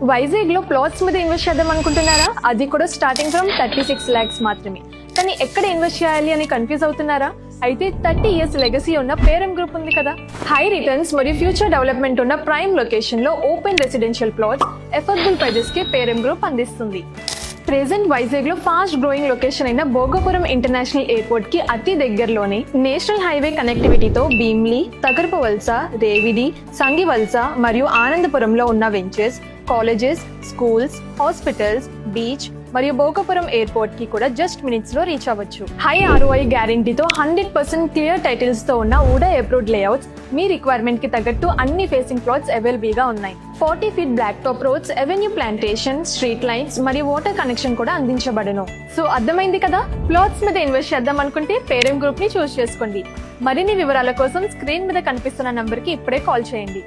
వైజాగ్ లో ప్లాట్స్ మీద ఇన్వెస్ట్ చేద్దాం అనుకుంటున్నారా? అది కూడా స్టార్టింగ్ ఫ్రమ్ 36 lakhs మాత్రమే. కానీ ఎక్కడ ఇన్వెస్ట్ చేయాలి అని కన్ఫ్యూజ్ అవుతున్నారా? అయితే 30 years లెగసీ ఉన్న పేరం గ్రూప్ ఉంది కదా. హై రిటర్న్స్ మరియు ఫ్యూచర్ డెవలప్మెంట్ ఉన్న ప్రైమ్ లొకేషన్ లో open residential plots affordable prices కి పేరం గ్రూప్ అందిస్తుంది. ప్రెజెంట్ వైజాగ్ లో ఫాస్ట్ గ్రోయింగ్ లొకేషన్ అయిన భోగపురం ఇంటర్నేషనల్ ఎయిర్పోర్ట్ కి అతి దగ్గరలోనే నేషనల్ హైవే కనెక్టివిటీతో భీమ్లీ, తగరపువలస, రేవిడి, సంగివలస మరియు ఆనందపురంలో ఉన్న ventures, colleges, schools, hospitals, beach మరియు భోగపురం ఎయిర్పోర్ట్ కి కూడా జస్ట్ మినిట్స్ లో రీచ్ అవ్వచ్చు. హై ROI గ్యారంటీతో 100% క్లియర్ టైటిల్స్ తో ఉన్న వుడా అప్రూవ్డ్ లేఅవుట్స్ మీ రిక్వైర్మెంట్ కి తగ్గట్టు అన్ని ఫేసింగ్ ప్లాట్స్ అవైలబుల్ గా ఉన్నాయి. 40 feet black top roads, avenue plantation, street lights మరియు వాటర్ కనెక్షన్ కూడా అందించబడును. సో అర్థమైంది కదా, ప్లాట్స్ మీద ఇన్వెస్ట్ చేద్దాం అనుకుంటే పేరం గ్రూప్ ని చూస్ చేసుకోండి. మరిన్ని వివరాల కోసం స్క్రీన్ మీద కనిపిస్తున్న నంబర్ కి ఇప్పుడే కాల్ చేయండి.